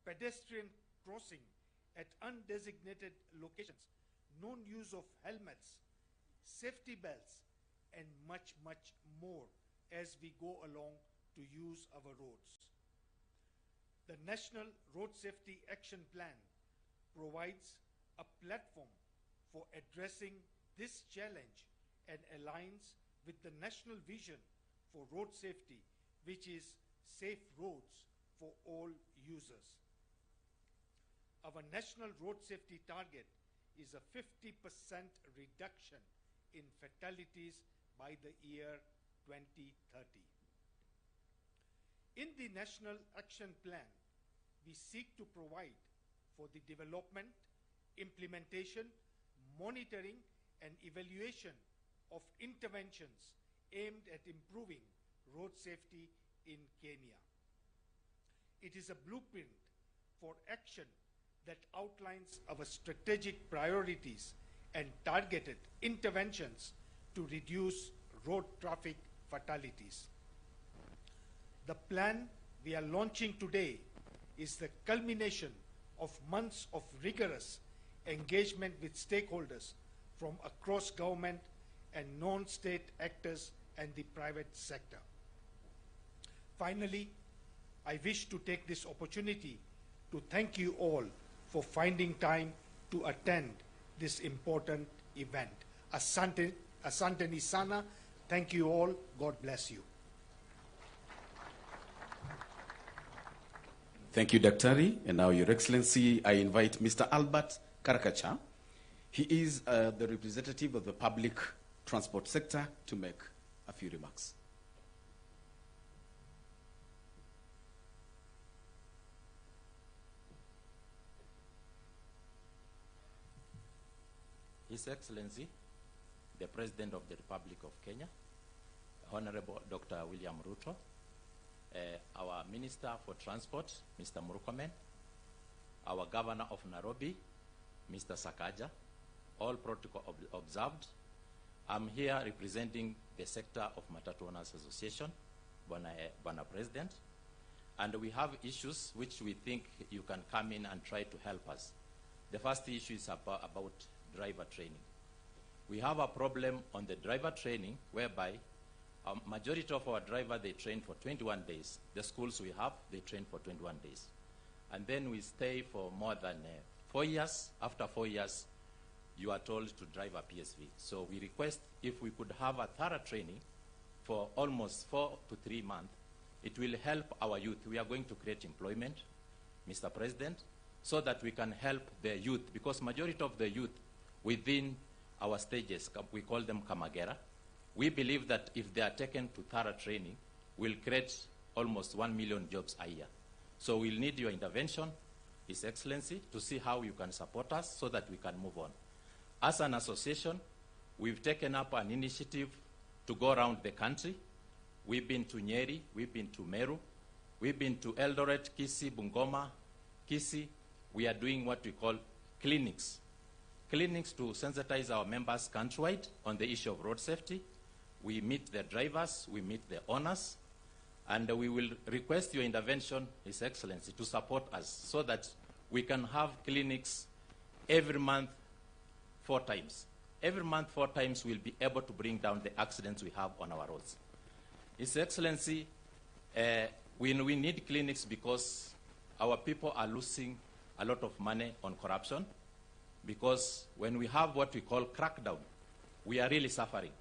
pedestrian crossing at undesignated locations, non-use of helmets, safety belts, and much, much more as we go along to use our roads. The National Road Safety Action Plan provides a platform for addressing this challenge and aligns with the national vision for road safety, which is safe roads for all users. Our national road safety target is a 50% reduction in fatalities by the year 2030. In the National Action Plan, we seek to provide for the development, implementation, monitoring, and evaluation of interventions aimed at improving road safety in Kenya. It is a blueprint for action that outlines our strategic priorities and targeted interventions to reduce road traffic fatalities. The plan we are launching today is the culmination of months of rigorous engagement with stakeholders from across government and non-state actors and the private sector. Finally, I wish to take this opportunity to thank you all for finding time to attend this important event. Asante, asante ni sana. Thank you all. God bless you. Thank you, Daktari. And now, Your Excellency, I invite Mr. Albert Karakacha. He is the representative of the public transport sector to make a few remarks. His Excellency, the President of the Republic of Kenya, Honorable Dr. William Ruto, our Minister for Transport, Mr. Murkomen, our Governor of Nairobi, Mr. Sakaja, all protocol observed. I'm here representing the sector of Matatu Owners Association, Bwana President, and we have issues which we think you can come in and try to help us. The first issue is about driver training. We have a problem on the driver training whereby a majority of our drivers, they train for 21 days. The schools we have, they train for 21 days. And then we stay for more than 4 years. After 4 years, you are told to drive a PSV. So we request if we could have a thorough training for almost 4 to 3 months. It will help our youth. We are going to create employment, Mr. President, so that we can help the youth, because majority of the youth within our stages, we call them Kamagera. We believe that if they are taken to thorough training, we'll create almost 1 million jobs a year. So we'll need your intervention, His Excellency, to see how you can support us so that we can move on. As an association, we've taken up an initiative to go around the country. We've been to Nyeri, we've been to Meru, we've been to Eldoret, KICC, Bungoma, KICC. We are doing what we call clinics. Clinics to sensitize our members countrywide on the issue of road safety. We meet the drivers, we meet the owners, and we will request your intervention, His Excellency, to support us so that we can have clinics every month 4 times. Every month 4 times we'll be able to bring down the accidents we have on our roads. His Excellency, we need clinics because our people are losing a lot of money on corruption, because when we have what we call crackdown, we are really suffering.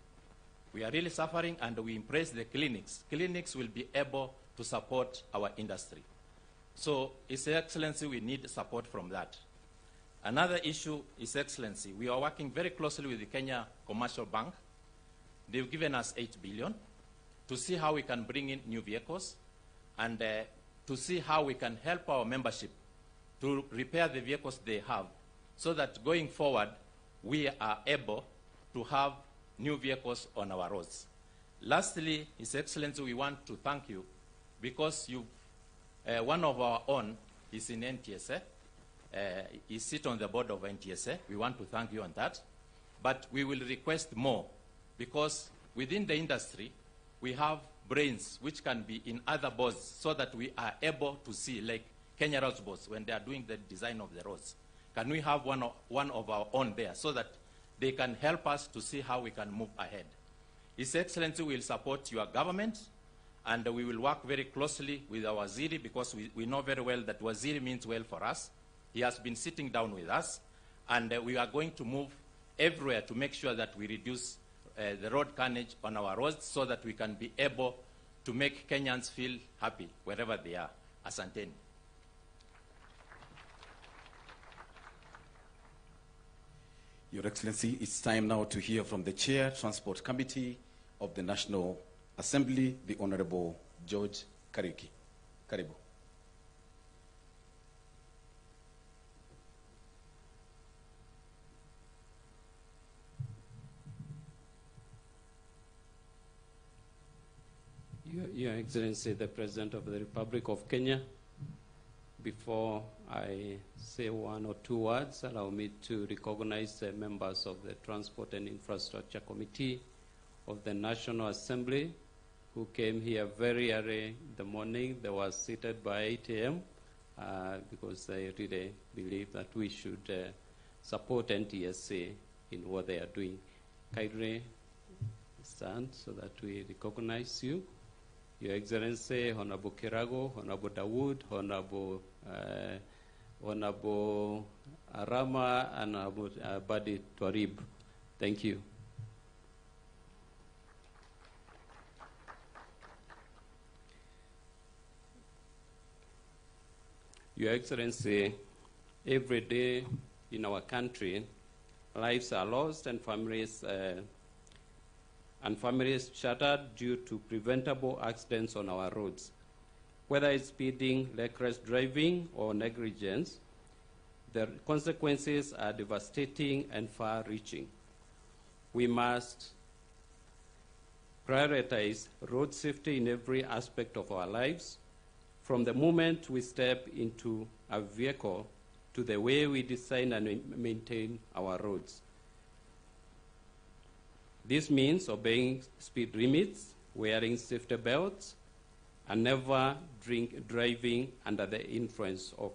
We are really suffering, and we embrace the clinics. Clinics will be able to support our industry. So, His Excellency, we need support from that. Another issue, His Excellency, we are working very closely with the Kenya Commercial Bank. They've given us 8 billion to see how we can bring in new vehicles and to see how we can help our membership to repair the vehicles they have, so that going forward, we are able to have new vehicles on our roads. Lastly, His Excellency, we want to thank you because one of our own is in NTSA. He sits on the board of NTSA. We want to thank you on that. But we will request more, because within the industry, we have brains which can be in other boards so that we are able to see, like Kenya Roads Boards when they are doing the design of the roads? Can we have one of our own there so that they can help us to see how we can move ahead? His Excellency will support your government, and we will work very closely with our Waziri, because we know very well that Waziri means well for us. He has been sitting down with us, and we are going to move everywhere to make sure that we reduce the road carnage on our roads so that we can be able to make Kenyans feel happy wherever they are. Asanteni. Your Excellency, it's time now to hear from the Chair, Transport Committee of the National Assembly, the Honorable George Kariki. Karibu. Your Excellency, the President of the Republic of Kenya, before I say one or two words, allow me to recognize the members of the Transport and Infrastructure Committee of the National Assembly who came here very early in the morning. They were seated by 8 a.m. Because they really believe that we should support NTSA in what they are doing. Kindly stand so that we recognize you. Your Excellency, Honorable Kirago, Honorable Dawood, Honorable Arama, and Honorable Badi Twarib. Thank you. Your Excellency, every day in our country, lives are lost and families shattered due to preventable accidents on our roads. Whether it's speeding, reckless driving, or negligence, the consequences are devastating and far-reaching. We must prioritize road safety in every aspect of our lives, from the moment we step into a vehicle to the way we design and maintain our roads. This means obeying speed limits, wearing safety belts, and never driving under the influence of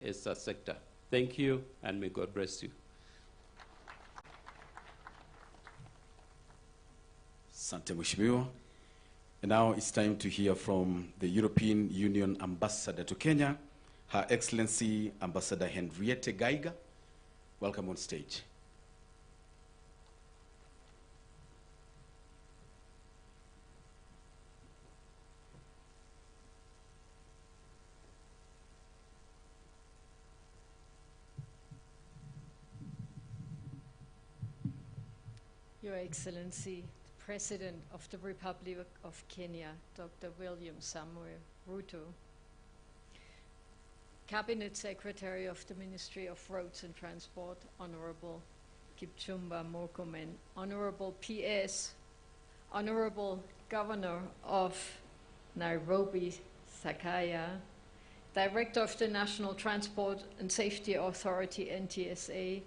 as a sector. Thank you, and may God bless you. Asante Mheshimiwa. And now it's time to hear from the European Union Ambassador to Kenya, Her Excellency Ambassador Henriette Geiger. Welcome on stage. Your Excellency, the President of the Republic of Kenya, Dr. William Samuel Ruto, Cabinet Secretary of the Ministry of Roads and Transport, Honorable Kipchumba Murkomen, Honorable PS, Honorable Governor of Nairobi Sakaya, Director of the National Transport and Safety Authority, NTSA,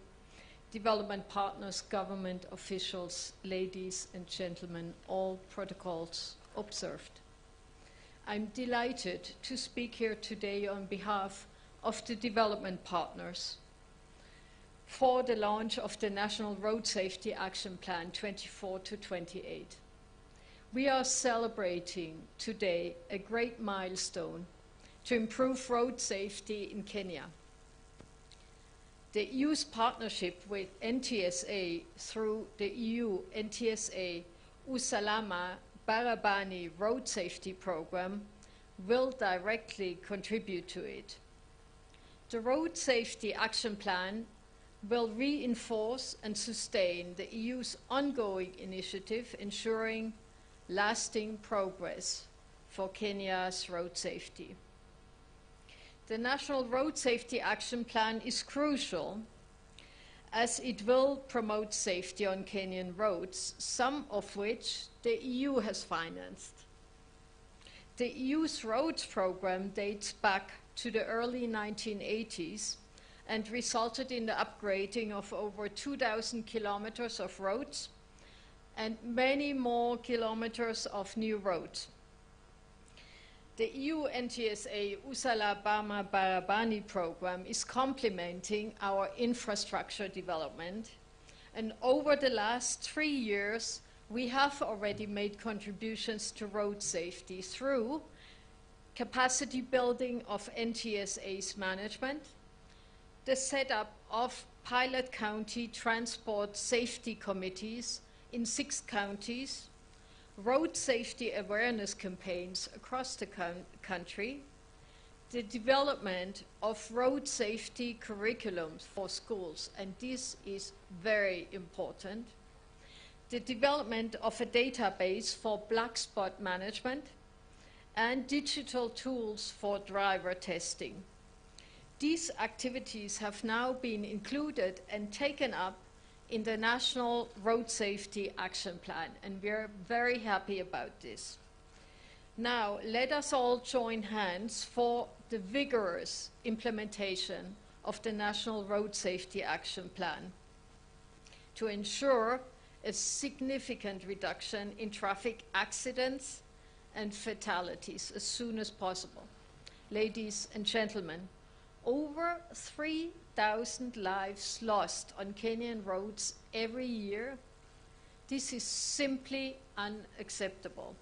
development partners, government officials, ladies and gentlemen, all protocols observed. I'm delighted to speak here today on behalf of the development partners for the launch of the National Road Safety Action Plan 24 to 28. We are celebrating today a great milestone to improve road safety in Kenya. The EU's partnership with NTSA through the EU NTSA Usalama Barabani Road Safety Program will directly contribute to it. The Road Safety Action Plan will reinforce and sustain the EU's ongoing initiative ensuring lasting progress for Kenya's road safety. The National Road Safety Action Plan is crucial as it will promote safety on Kenyan roads, some of which the EU has financed. The EU's roads program dates back to the early 1980s and resulted in the upgrading of over 2,000 kilometers of roads and many more kilometers of new roads. The EU NTSA Usalama Barabani program is complementing our infrastructure development, and over the last 3 years, we have already made contributions to road safety through capacity building of NTSA's management, the setup of pilot county transport safety committees in 6 counties, road safety awareness campaigns across the country, the development of road safety curriculums for schools, and this is very important, the development of a database for black spot management, and digital tools for driver testing. These activities have now been included and taken up in the National Road Safety Action Plan, and we're very happy about this. Now, let us all join hands for the vigorous implementation of the National Road Safety Action Plan to ensure a significant reduction in traffic accidents and fatalities as soon as possible. Ladies and gentlemen, over 3,000 lives lost on Kenyan roads every year. This is simply unacceptable.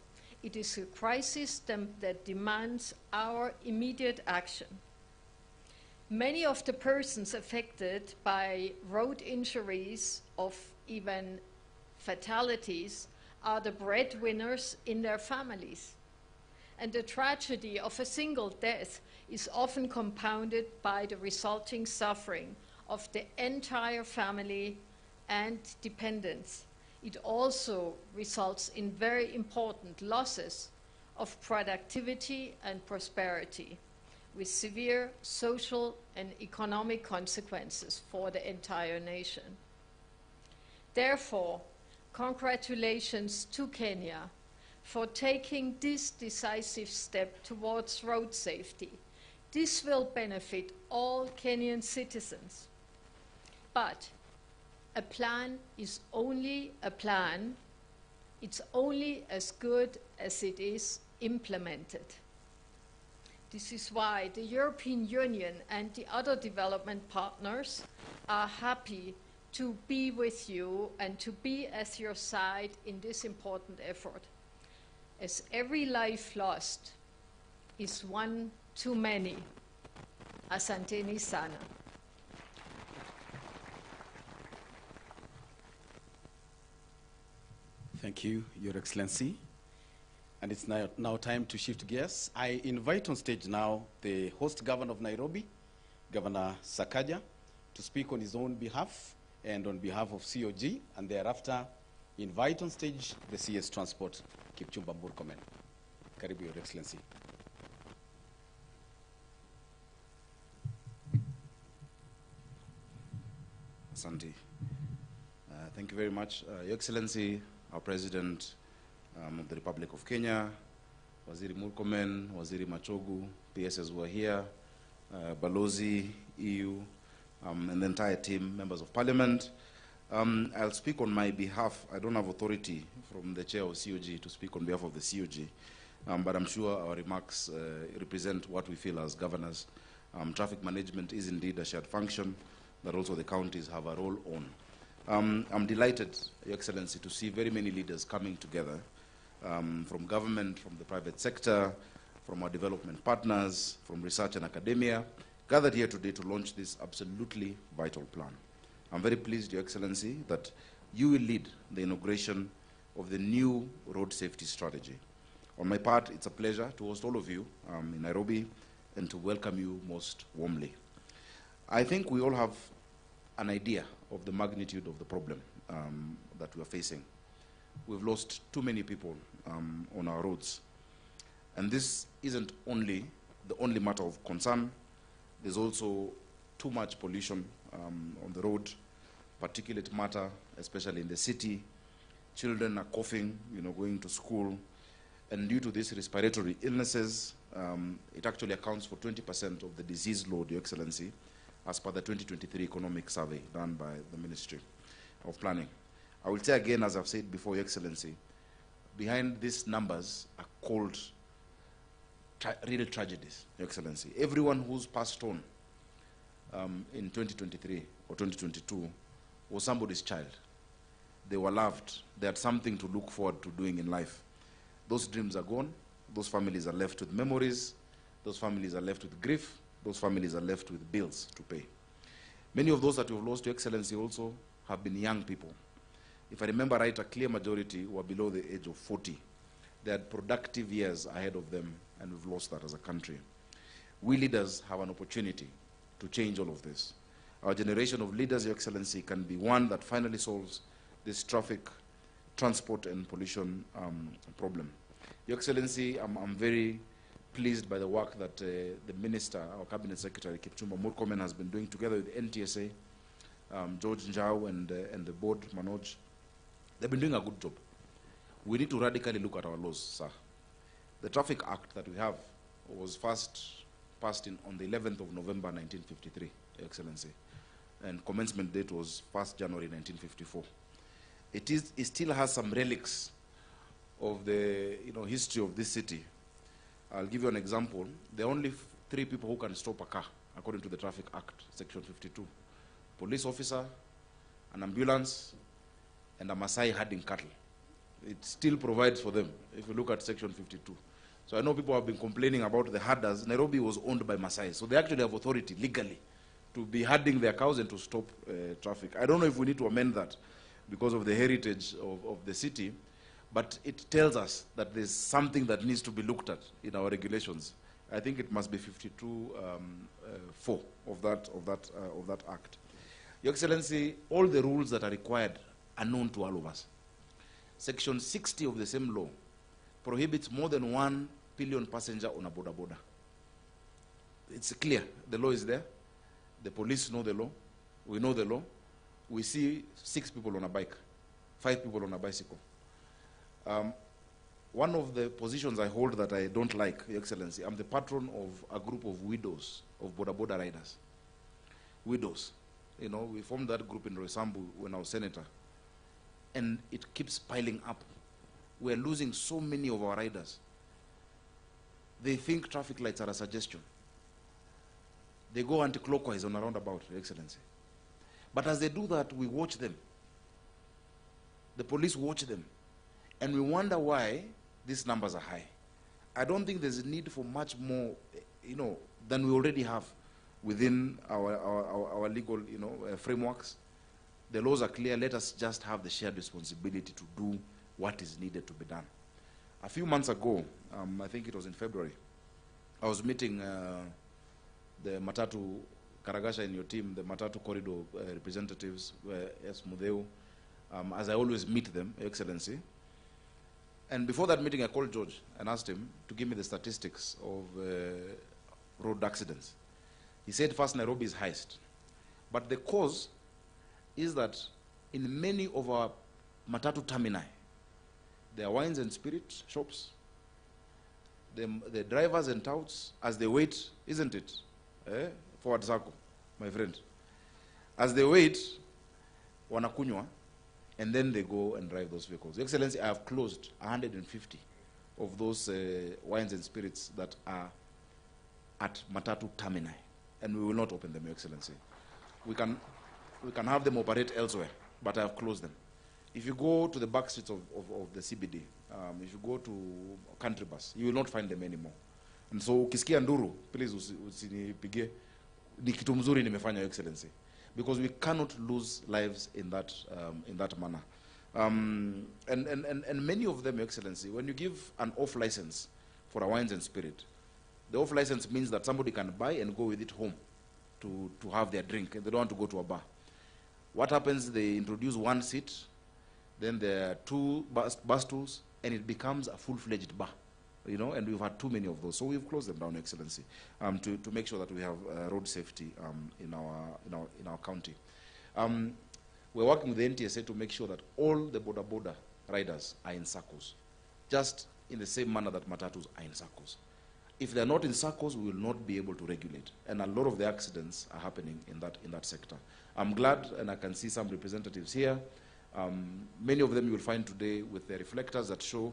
It is a crisis that demands our immediate action. Many of the persons affected by road injuries or even fatalities are the breadwinners in their families. And the tragedy of a single death is often compounded by the resulting suffering of the entire family and dependents. It also results in very important losses of productivity and prosperity, with severe social and economic consequences for the entire nation. Therefore, congratulations to Kenya for taking this decisive step towards road safety. This will benefit all Kenyan citizens. But a plan is only a plan. It's only as good as it is implemented. This is why the European Union and the other development partners are happy to be with you and to be at your side in this important effort, as every life lost is one too many. Asanteni sana. Thank you, Your Excellency. And it's now time to shift gears. I invite on stage now the host governor of Nairobi, Governor Sakaja, to speak on his own behalf and on behalf of COG, and thereafter invite on stage the CS Transport, Kipchumba Murkomen. Karibu, Your Excellency. Asante. Thank you very much. Your Excellency, our President of the Republic of Kenya, Waziri Murkomen, Waziri Machogu, PSs who are here, Balozi, EU, and the entire team, members of parliament. I'll speak on my behalf. I don't have authority from the chair of COG to speak on behalf of the COG, but I'm sure our remarks represent what we feel as governors. Traffic management is indeed a shared function that also the counties have a role on. I'm delighted, Your Excellency, to see very many leaders coming together from government, from the private sector, from our development partners, from research and academia, gathered here today to launch this absolutely vital plan. I'm very pleased, Your Excellency, that you will lead the inauguration of the new road safety strategy. On my part, it's a pleasure to host all of you in Nairobi and to welcome you most warmly. I think we all have an idea of the magnitude of the problem that we are facing. We've lost too many people on our roads. And this isn't the only matter of concern. There's also too much pollution on the road, particulate matter, especially in the city. Children are coughing, going to school. And due to these respiratory illnesses, it actually accounts for 20% of the disease load, Your Excellency, as per the 2023 economic survey done by the Ministry of Planning. I will say again, as I've said before, Your Excellency, behind these numbers are cold, real tragedies, Your Excellency. Everyone who's passed on in 2023 or 2022 was somebody's child. They were loved. They had something to look forward to doing in life. Those dreams are gone. Those families are left with memories. Those families are left with grief. Those families are left with bills to pay. Many of those that we've lost, Your Excellency, also have been young people. If I remember right, a clear majority were below the age of 40. They had productive years ahead of them, and we've lost that as a country. We leaders have an opportunity to change all of this. Our generation of leaders, Your Excellency, can be one that finally solves this traffic, transport, and pollution problem. Your Excellency, I'm very pleased by the work that the Minister, our Cabinet Secretary, Kipchumba Murkomen, has been doing together with NTSA, George Njau, and the board, Manoj. They've been doing a good job. We need to radically look at our laws, sir. The Traffic Act that we have was first passed on the 11th of November 1953, Your Excellency, and commencement date was 1st January 1954. It still has some relics of the history of this city. I'll give you an example. There are only 3 people who can stop a car, according to the Traffic Act, Section 52. Police officer, an ambulance, and a Maasai herding cattle. It still provides for them, if you look at Section 52. So I know people have been complaining about the herders. Nairobi was owned by Maasai, so they actually have authority legally to be herding their cows and to stop traffic. I don't know if we need to amend that because of the heritage of the city, but it tells us that there's something that needs to be looked at in our regulations. I think it must be 52(4) of that act. Your Excellency, all the rules that are required are known to all of us. Section 60 of the same law prohibits more than 1 pillion passenger on a border. It's clear. The law is there. The police know the law. We know the law. We see 6 people on a bike, 5 people on a bicycle. One of the positions I hold that I don't like, Your Excellency, I'm the patron of a group of widows, of border riders. Widows. We formed that group in Roysambu when I was senator. And it keeps piling up. We're losing so many of our riders. They think traffic lights are a suggestion. They go anti-clockwise on a roundabout, Your Excellency. But as they do that, we watch them. The police watch them. And we wonder why these numbers are high. I don't think there's a need for much more, than we already have within our legal, frameworks. The laws are clear. Let us just have the shared responsibility to do what is needed to be done. A few months ago, I think it was in February, I was meeting the Matatu, Karagasha in your team, the Matatu corridor representatives, S. Mudeu, as I always meet them, Your Excellency. And before that meeting, I called George and asked him to give me the statistics of road accidents. He said first Nairobi is highest. But the cause is that in many of our Matatu termini, there are wines and spirit shops. the drivers and touts, as they wait, isn't it? Forward circle, my friend. As they wait, wanakunywa, and then they go and drive those vehicles. Your Excellency, I have closed 150 of those wines and spirits that are at Matatu Termini, and we will not open them, Your Excellency. We can have them operate elsewhere, but I have closed them. If you go to the back streets of the CBD, if you go to Country Bus, you will not find them anymore. And so, ukisikia nduru, please usinipige. Ni kitu mzuri nimefanya, Your Excellency, because we cannot lose lives in that manner. And many of them, Your Excellency, when you give an off license for a wines and spirit, the off license means that somebody can buy and go with it home to have their drink, and they don't want to go to a bar. What happens? They introduce one seat, then there are two bus stools, and it becomes a full-fledged bar, you know, and we've had too many of those. So we've closed them down, Your Excellency, to make sure that we have road safety in our county. We're working with the NTSA to make sure that all the border riders are in circles, just in the same manner that matatus are in circles. If they're not in circles, we will not be able to regulate. And a lot of the accidents are happening in that sector. I'm glad, and I can see some representatives here. Many of them you will find today with their reflectors that show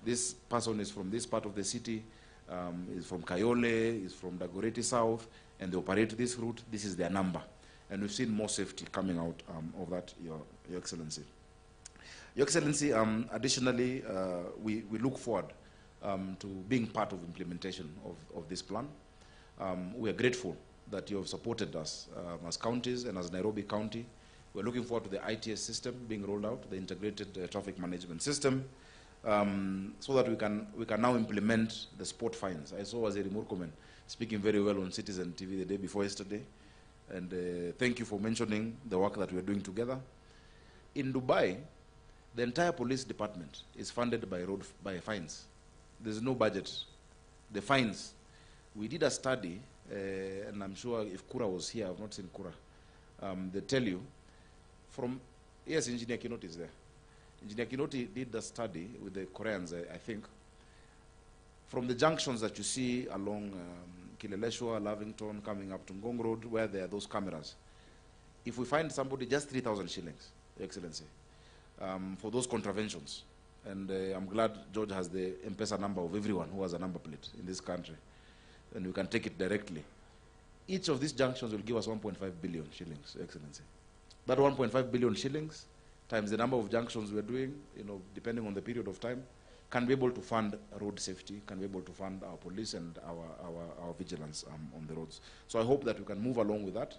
this person is from this part of the city, is from Kayole, is from Dagoretti South, and they operate this route. This is their number. And we've seen more safety coming out of that, Your Excellency. Your Excellency, additionally, we look forward to being part of implementation of this plan. We are grateful that you have supported us as counties and as Nairobi County. We're looking forward to the ITS system being rolled out, the integrated traffic management system, so that we can now implement the sport fines. I saw Waziri Murkomen speaking very well on Citizen TV the day before yesterday, and thank you for mentioning the work that we're doing together. In Dubai, the entire police department is funded by fines. There's no budget. The fines. We did a study, and I'm sure if Kura was here, I've not seen Kura. They tell you, yes, Engineer Kinoti is there. Engineer Kinoti did the study with the Koreans, I think. From the junctions that you see along Kileleshwa, Lavington, coming up to Ngong Road, where there are those cameras, if we find somebody, just 3,000 shillings, Your Excellency, for those contraventions. And I'm glad George has the M-Pesa number of everyone who has a number plate in this country. And we can take it directly. Each of these junctions will give us 1.5 billion shillings, Your Excellency. That 1.5 billion shillings times the number of junctions we're doing, you know, depending on the period of time, can be able to fund road safety, can be able to fund our police and our vigilance on the roads. So I hope that we can move along with that.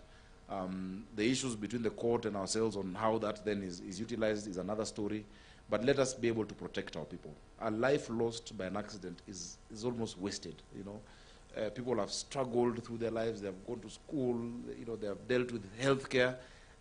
The issues between the court and ourselves on how that then is utilized is another story. But let us be able to protect our people. A life lost by an accident is almost wasted, you know. People have struggled through their lives, they have gone to school, you know, they have dealt with healthcare,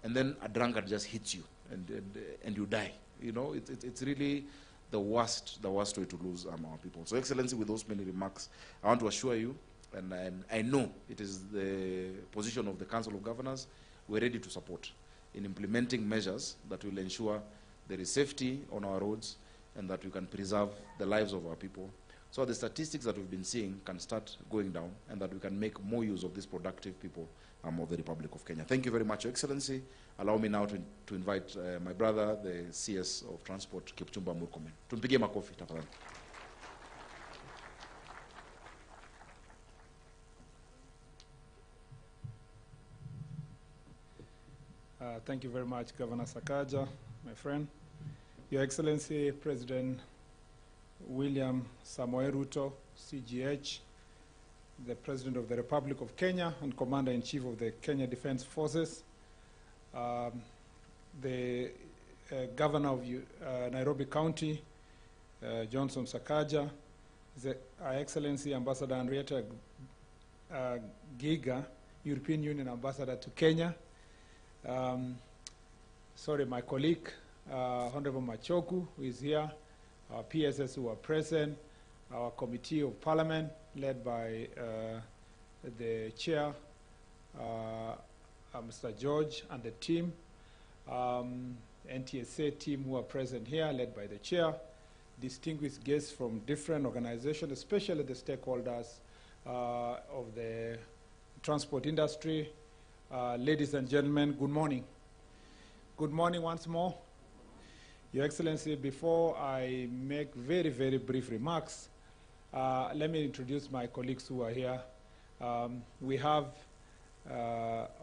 and then a drunkard just hits you and you die. You know, it's really the worst way to lose our people. So, Excellency, with those many remarks, I want to assure you, and I know it is the position of the Council of Governors, we're ready to support in implementing measures that will ensure there is safety on our roads and that we can preserve the lives of our people, so the statistics that we've been seeing can start going down and that we can make more use of these productive people of the Republic of Kenya. Thank you very much, Your Excellency. Allow me now to invite my brother, the CS of Transport, Kipchumba Murkomen. Tumpigie makofi, tafadhali. Thank you very much, Governor Sakaja, my friend. Your Excellency, President William Samoei Ruto, CGH, the President of the Republic of Kenya and Commander-in-Chief of the Kenya Defense Forces, the Governor of Nairobi County, Johnson Sakaja, His Excellency Ambassador Henrietta Giga, European Union Ambassador to Kenya, my colleague, Honorable Machoku, who is here, our PSS who are present, our Committee of Parliament, led by the Chair, Mr. George, and the team, NTSA team who are present here, led by the Chair, distinguished guests from different organizations, especially the stakeholders of the transport industry. Ladies and gentlemen, good morning. Good morning once more. Your Excellency, before I make very, very brief remarks, let me introduce my colleagues who are here. We have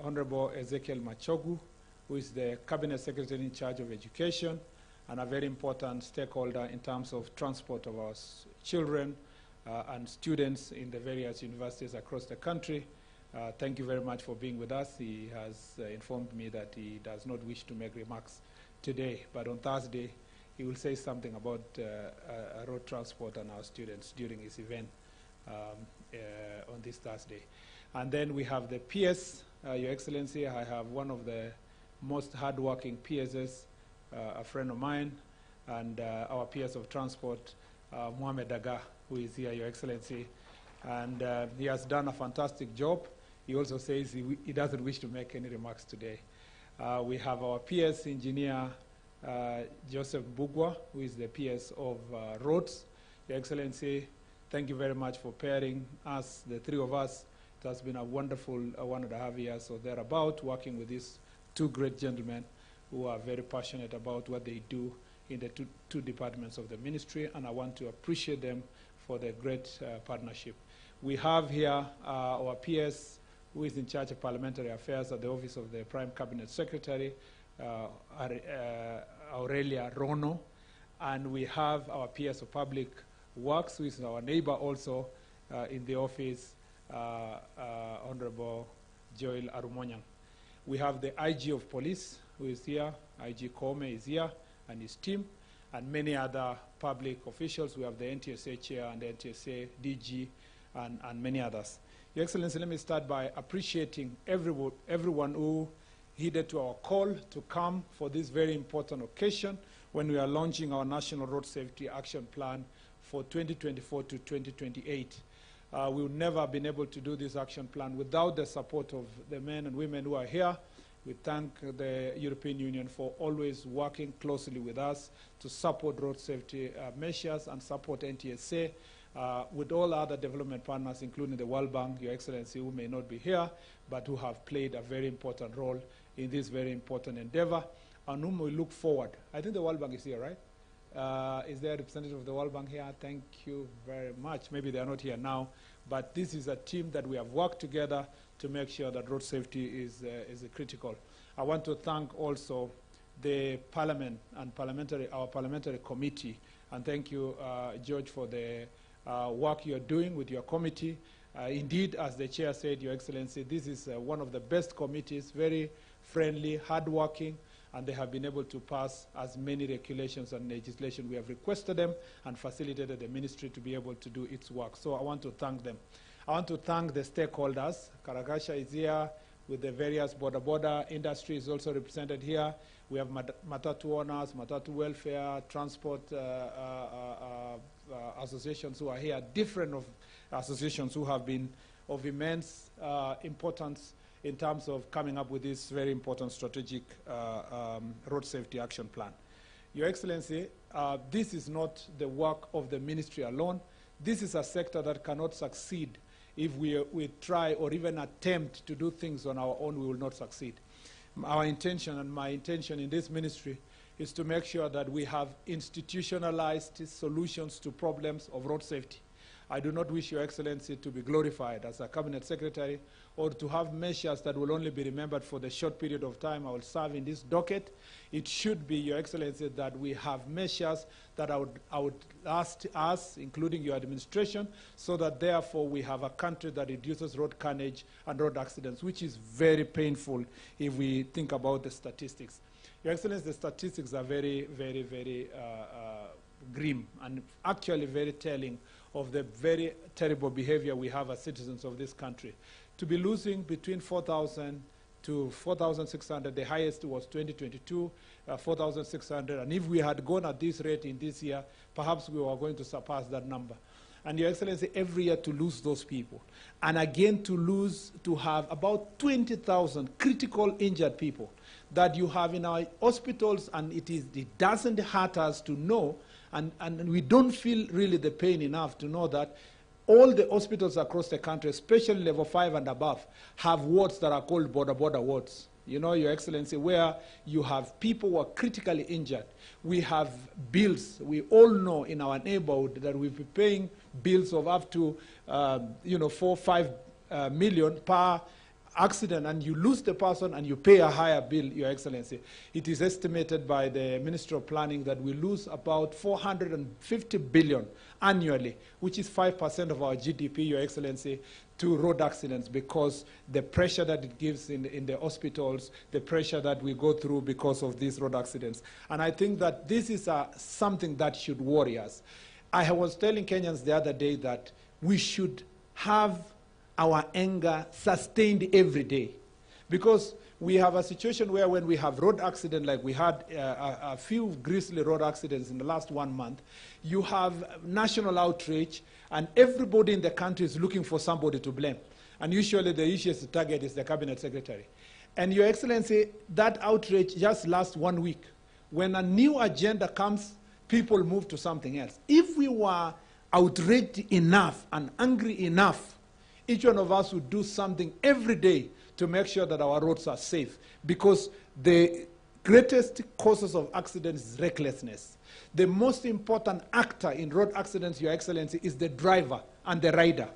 Honorable Ezekiel Machogu, who is the Cabinet Secretary in charge of education and a very important stakeholder in terms of transport of our children and students in the various universities across the country. Thank you very much for being with us. He has informed me that he does not wish to make remarks today, but on Thursday he will say something about road transport and our students during his event on this Thursday. And then we have the PS. Your Excellency, I have one of the most hardworking PSs, a friend of mine, and our PS of transport, Mohamed Daga, who is here, Your Excellency. And he has done a fantastic job. He also says he doesn't wish to make any remarks today. We have our PS engineer, Joseph Bugwa, who is the PS of roads. Your Excellency, thank you very much for pairing us, the three of us. It has been a wonderful 1.5 years or thereabout, working with these two great gentlemen who are very passionate about what they do in the two departments of the ministry, and I want to appreciate them for the great partnership. We have here our PS, who is in charge of parliamentary affairs at the office of the Prime Cabinet Secretary, Aurelia Rono, and we have our PS of Public Works, who is our neighbor also in the office, Honorable Joel Arumonyang. We have the IG of Police, who is here, IG Kome is here, and his team, and many other public officials. We have the NTSA chair and the NTSA DG, and many others. Your Excellency, let me start by appreciating everyone who heeded to our call to come for this very important occasion when we are launching our National Road Safety Action Plan for 2024 to 2028. We would never have been able to do this action plan without the support of the men and women who are here. We thank the European Union for always working closely with us to support road safety measures and support NTSA with all other development partners, including the World Bank, Your Excellency, who may not be here, but who have played a very important role in this very important endeavor, and whom we look forward. I think the World Bank is here, right? Is there a representative of the World Bank here? Thank you very much. Maybe they are not here now, but this is a team that we have worked together to make sure that road safety is critical. I want to thank also the Parliament and our parliamentary committee, and thank you, George, for the work you're doing with your committee. Indeed, as the chair said, Your Excellency, this is one of the best committees, very friendly, hardworking, and they have been able to pass as many regulations and legislation we have requested them and facilitated the ministry to be able to do its work. So I want to thank them. I want to thank the stakeholders. Karagasha is here with the various border industry is also represented here. We have Matatu owners, Matatu welfare, transport associations who are here, different associations who have been of immense importance in terms of coming up with this very important strategic road safety action plan. Your Excellency, this is not the work of the ministry alone. This is a sector that cannot succeed if we try or even attempt to do things on our own. We will not succeed. Our intention and my intention in this ministry is to make sure that we have institutionalized solutions to problems of road safety. I do not wish Your Excellency to be glorified as a Cabinet Secretary or to have measures that will only be remembered for the short period of time I will serve in this docket. It should be, Your Excellency, that we have measures that I would ask us, including your administration, so that therefore we have a country that reduces road carnage and road accidents, which is very painful if we think about the statistics. Your Excellency, the statistics are very, very, very grim and actually very telling of the very terrible behavior we have as citizens of this country. To be losing between 4,000 to 4,600, the highest was 2022, 4,600, and if we had gone at this rate in this year, perhaps we were going to surpass that number. And Your Excellency, every year to lose those people, and again to have about 20,000 critical injured people that you have in our hospitals, and it doesn't hurt us to know And we don't feel really the pain enough to know that all the hospitals across the country, especially level 5 and above, have wards that are called border wards. You know, Your Excellency, where you have people who are critically injured. We have bills. We all know in our neighborhood that we'll be paying bills of up to, 4-5 million per accident, and you lose the person and you pay a higher bill, Your Excellency. It is estimated by the Ministry of Planning that we lose about 450 billion annually, which is 5% of our GDP, Your Excellency, to road accidents, because the pressure that it gives in the hospitals, the pressure that we go through because of these road accidents. And I think that this is something that should worry us. I was telling Kenyans the other day that we should have our anger sustained every day, because we have a situation where when we have road accident, like we had a few grisly road accidents in the last 1 month, you have national outrage, and everybody in the country is looking for somebody to blame. And usually the easiest target is the cabinet secretary. And Your Excellency, that outrage just lasts 1 week. When a new agenda comes, people move to something else. If we were outraged enough and angry enough, each one of us would do something every day to make sure that our roads are safe, because the greatest causes of accidents is recklessness. The most important actor in road accidents, Your Excellency, is the driver and the rider,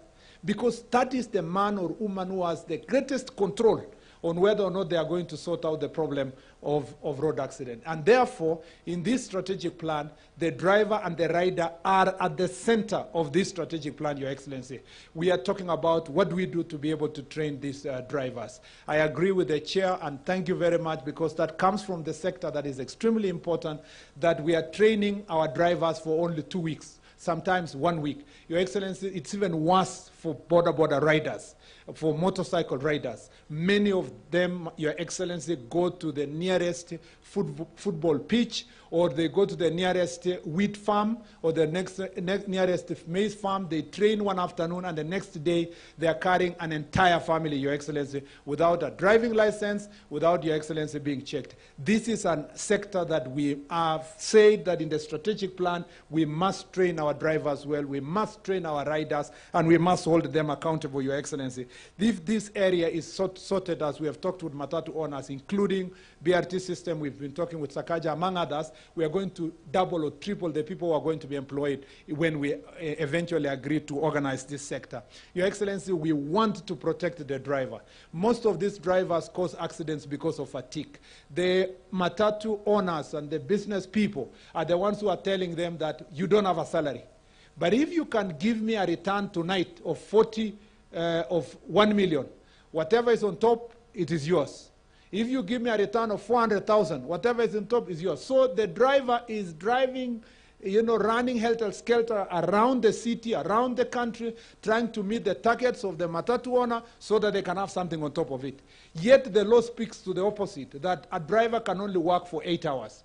because that is the man or woman who has the greatest control on whether or not they are going to sort out the problem of road accident. And therefore, in this strategic plan, the driver and the rider are at the center of this strategic plan, Your Excellency. We are talking about what we do to be able to train these drivers. I agree with the chair, and thank you very much, because that comes from the sector that is extremely important, that we are training our drivers for only 2 weeks, sometimes 1 week. Your Excellency, it's even worse for border riders, for motorcycle riders. Many of them, Your Excellency, go to the nearest football pitch, or they go to the nearest wheat farm, or the nearest maize farm. They train one afternoon, and the next day they are carrying an entire family, Your Excellency, without a driving license, without, Your Excellency, being checked. This is a sector that we have said that in the strategic plan we must train our drivers well, we must train our riders, and we must hold them accountable, Your Excellency. If this area is sorted, as we have talked with Matatu owners, including BRT system, we've been talking with Sakaja, among others, we are going to double or triple the people who are going to be employed when we eventually agree to organize this sector. Your Excellency, we want to protect the driver. Most of these drivers cause accidents because of fatigue. The Matatu owners and the business people are the ones who are telling them that you don't have a salary. But if you can give me a return tonight of 1 million, whatever is on top, it is yours. If you give me a return of 400,000, whatever is on top is yours. So the driver is driving, running helter-skelter around the city, around the country, trying to meet the targets of the Matatu owner so that they can have something on top of it. Yet the law speaks to the opposite, that a driver can only work for 8 hours.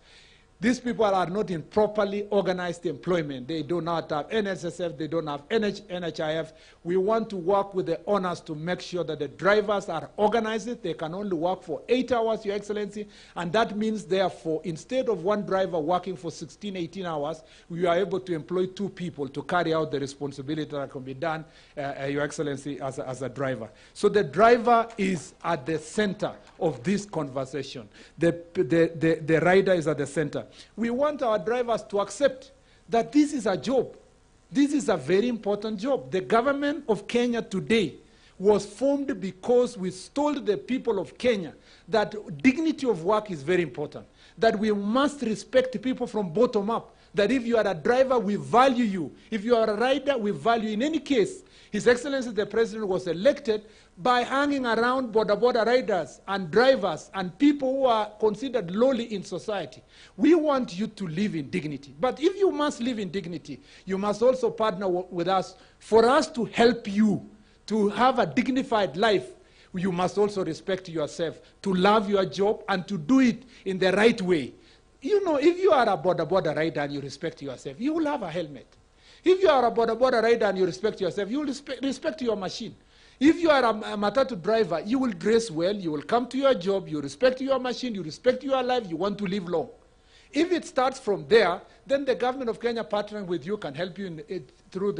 These people are not in properly organized employment. They do not have NSSF, they don't have NHIF. We want to work with the owners to make sure that the drivers are organized. They can only work for 8 hours, Your Excellency, and that means, therefore, instead of one driver working for 16, 18 hours, we are able to employ 2 people to carry out the responsibility that can be done, Your Excellency, as a driver. So the driver is at the center of this conversation. The rider is at the center. We want our drivers to accept that this is a job. This is a very important job. The government of Kenya today was formed because we told the people of Kenya that dignity of work is very important, that we must respect people from bottom up, that if you are a driver, we value you. If you are a rider, we value you. In any case, His Excellency the President was elected by hanging around border riders and drivers and people who are considered lowly in society. We want you to live in dignity. But if you must live in dignity, you must also partner with us for us to help you to have a dignified life. You must also respect yourself, to love your job, and to do it in the right way. If you are a border rider and you respect yourself, you will have a helmet. If you are a border rider and you respect yourself, you will respect your machine. If you are a Matatu driver, you will dress well, you will come to your job, you respect your machine, you respect your life, you want to live long. If it starts from there, then the government of Kenya partnering with you can help you in it through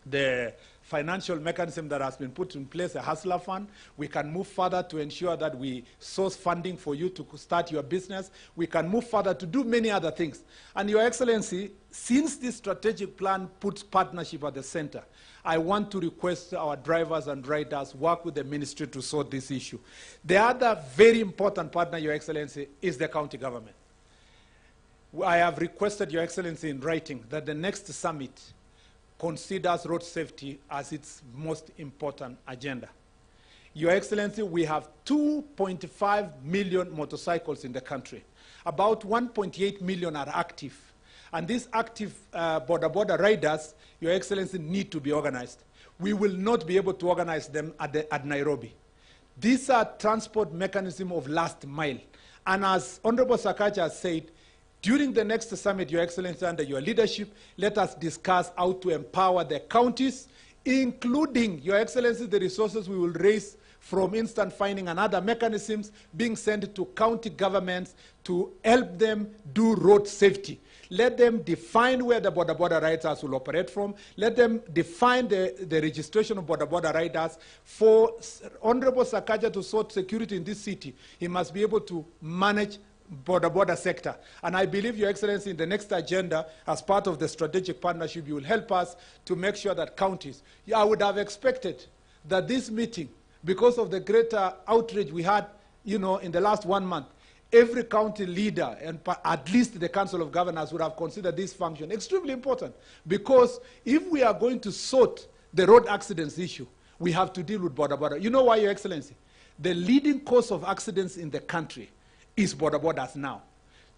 the financial mechanism that has been put in place, a hustler fund. We can move further to ensure that we source funding for you to start your business. We can move further to do many other things. And Your Excellency, since this strategic plan puts partnership at the center, I want to request our drivers and riders work with the ministry to sort this issue. The other very important partner, Your Excellency, is the county government. I have requested, Your Excellency, in writing that the next summit considers road safety as its most important agenda. Your Excellency, we have 2.5 million motorcycles in the country. About 1.8 million are active. And these active border riders, Your Excellency, need to be organized. We will not be able to organize them at Nairobi. These are transport mechanism of last mile. And as Honorable Sakaja has said, during the next summit, Your Excellency, under your leadership, let us discuss how to empower the counties, including, Your Excellency, the resources we will raise from instant finding and other mechanisms being sent to county governments to help them do road safety. Let them define where the border riders will operate from. Let them define the registration of border riders. For Honorable Sakaja to sort security in this city, he must be able to manage border sector. And I believe, Your Excellency, in the next agenda, as part of the strategic partnership, you will help us to make sure that counties, I would have expected that this meeting, because of the greater outrage we had, in the last 1 month, every county leader and at least the Council of Governors would have considered this function extremely important. Because if we are going to sort the road accidents issue, we have to deal with border. You know why, Your Excellency? The leading cause of accidents in the country is borders now.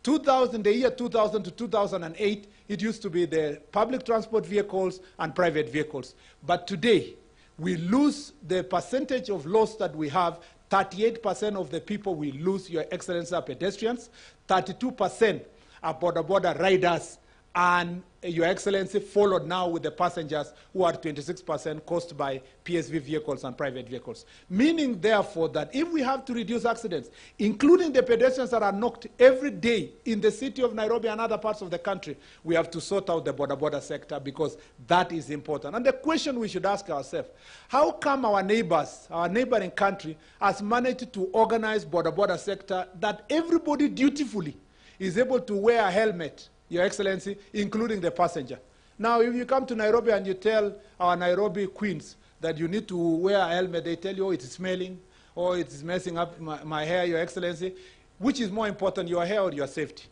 The year 2000 to 2008, it used to be the public transport vehicles and private vehicles. But today, we lose the percentage of loss that we have. 38% of the people we lose, Your Excellency, are pedestrians. 32% are border riders. And Your Excellency, followed now with the passengers, who are 26% caused by PSV vehicles and private vehicles. Meaning, therefore, that if we have to reduce accidents, including the pedestrians that are knocked every day in the city of Nairobi and other parts of the country, we have to sort out the border sector, because that is important. And the question we should ask ourselves, how come our neighboring country, has managed to organize border sector that everybody dutifully is able to wear a helmet, Your Excellency, including the passenger? Now, if you come to Nairobi and you tell our Nairobi queens that you need to wear a helmet, they tell you, oh, it's smelling, or it's messing up my hair, Your Excellency. Which is more important, your hair or your safety?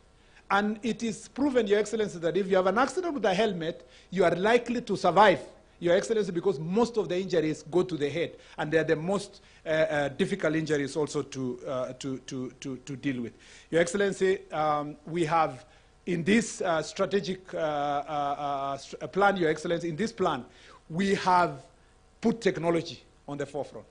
And it is proven, Your Excellency, that if you have an accident with a helmet, you are likely to survive, Your Excellency, because most of the injuries go to the head, and they are the most difficult injuries also to deal with. Your Excellency, we have, in this strategic plan, Your Excellency, in this plan, we have put technology on the forefront.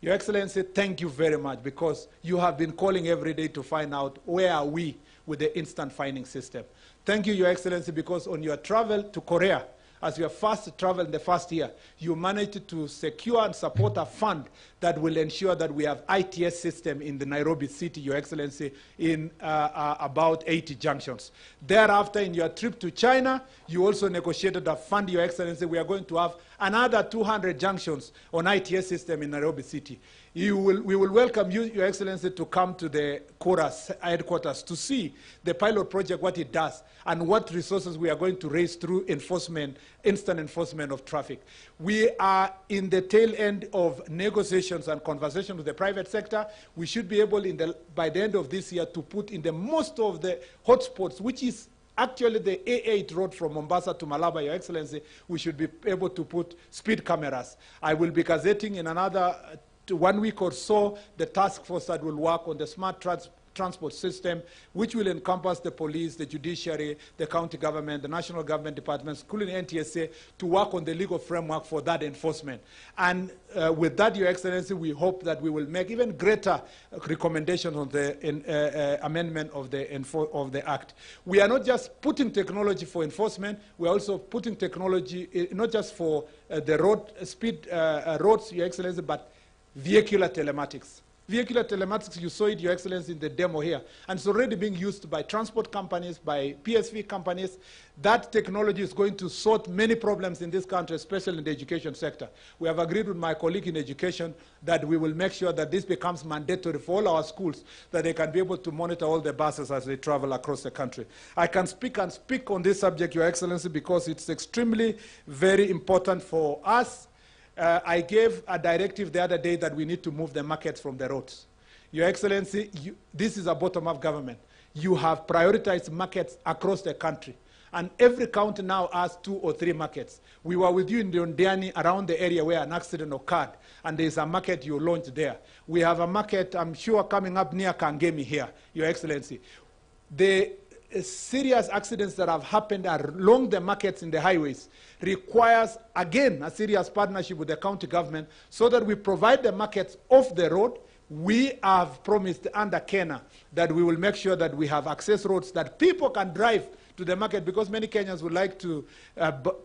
Your Excellency, thank you very much, because you have been calling every day to find out where are we with the instant finding system. Thank you, Your Excellency, because on your travel to Korea, as your first travel in the first year, you managed to secure and support a fund that will ensure that we have ITS system in the Nairobi city, Your Excellency, in about 80 junctions. Thereafter, in your trip to China, you also negotiated a fund, Your Excellency. We are going to have another 200 junctions on ITS system in Nairobi city. We will welcome you, Your Excellency, to come to the Chorus headquarters to see the pilot project, what it does, and what resources we are going to raise through enforcement, instant enforcement of traffic. We are in the tail end of negotiations and conversations with the private sector. We should be able, by the end of this year, to put in the most of the hotspots, which is actually the A8 road from Mombasa to Malaba, Your Excellency. We should be able to put speed cameras. I will be gazetting in another 1 week or so the task force that will work on the smart transport system, which will encompass the police, the judiciary, the county government, the national government departments, including NTSA, to work on the legal framework for that enforcement. And with that, Your Excellency, we hope that we will make even greater recommendations on the amendment of the Act. We are not just putting technology for enforcement, we are also putting technology not just for the roads, Your Excellency, but vehicular telematics. Vehicular telematics, you saw it, Your Excellency, in the demo here. And it's already being used by transport companies, by PSV companies. That technology is going to sort many problems in this country, especially in the education sector. We have agreed with my colleague in education that we will make sure that this becomes mandatory for all our schools, that they can be able to monitor all the buses as they travel across the country. I can speak on this subject, Your Excellency, because it's extremely very important for us. I gave a directive the other day that we need to move the markets from the roads. Your Excellency, this is a bottom-up government. You have prioritized markets across the country. And every county now has 2 or 3 markets. We were with you in Dondiani, around the area where an accident occurred, and there's a market you launched there. We have a market, I'm sure, coming up near Kangemi here, Your Excellency. The serious accidents that have happened along the markets in the highways requires, again, a serious partnership with the county government so that we provide the markets off the road. We have promised under Kenya that we will make sure that we have access roads that people can drive to the market, because many Kenyans would like to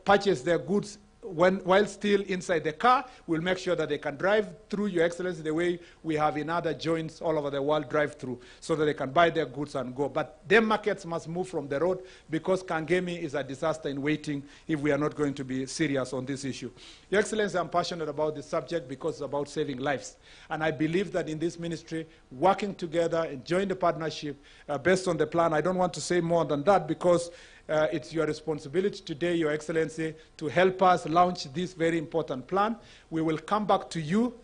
purchase their goods while still inside the car. We'll make sure that they can drive through, Your Excellency, the way we have in other joints all over the world, drive through, so that they can buy their goods and go. But their markets must move from the road, because Kangemi is a disaster in waiting if we are not going to be serious on this issue. Your Excellency, I'm passionate about this subject because it's about saving lives. And I believe that in this ministry, working together, enjoying the partnership based on the plan, I don't want to say more than that, because it's your responsibility today, Your Excellency, to help us launch this very important plan. We will come back to you,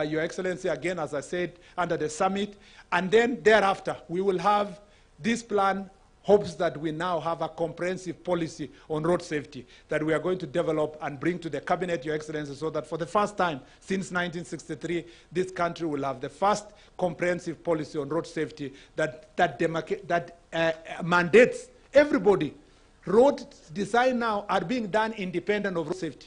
Your Excellency, again, as I said, under the summit. And then thereafter, we will have this plan, hopes that we now have a comprehensive policy on road safety that we are going to develop and bring to the cabinet, Your Excellency, so that for the first time since 1963, this country will have the first comprehensive policy on road safety that mandates everybody. Road design now are being done independent of road safety.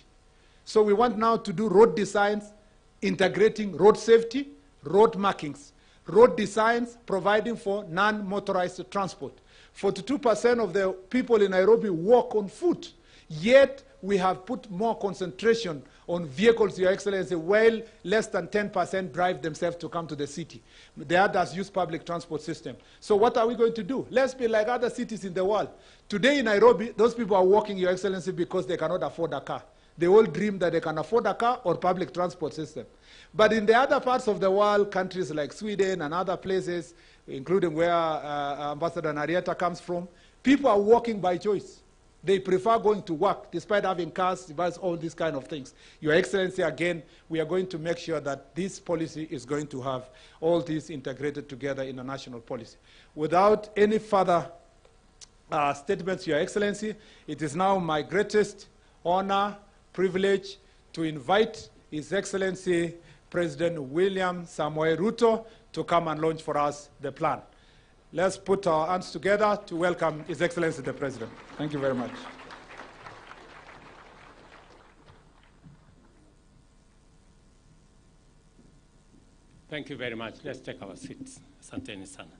So we want now to do road designs integrating road safety, road markings, road designs providing for non-motorized transport. 42% of the people in Nairobi walk on foot, yet we have put more concentration on vehicles, Your Excellency, while less than 10% drive themselves to come to the city. The others use public transport system. So what are we going to do? Let's be like other cities in the world. Today in Nairobi, those people are walking, Your Excellency, because they cannot afford a car. They all dream that they can afford a car or public transport system. But in the other parts of the world, countries like Sweden and other places, including where Ambassador Narieta comes from, people are walking by choice. They prefer going to work despite having cars, despite all these kind of things. Your Excellency, again, we are going to make sure that this policy is going to have all these integrated together in a national policy. Without any further statements, Your Excellency, it is now my greatest honor, privilege to invite His Excellency President William Samoei Ruto to come and launch for us the plan. Let's put our hands together to welcome His Excellency the President. Thank you very much. Thank you very much. Let's take our seats. Asanteni sana.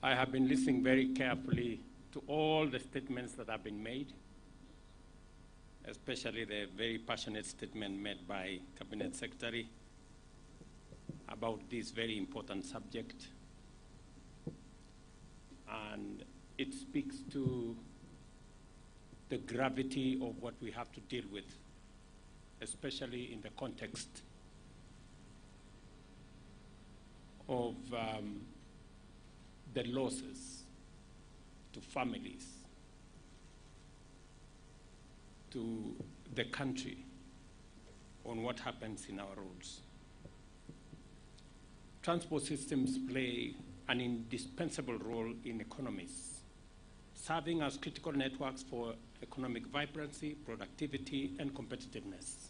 I have been listening very carefully to all the statements that have been made, especially the very passionate statement made by Cabinet Secretary about this very important subject. And it speaks to the gravity of what we have to deal with, especially in the context of the losses to families, to the country on what happens in our roads. Transport systems play an indispensable role in economies, serving as critical networks for economic vibrancy, productivity, and competitiveness.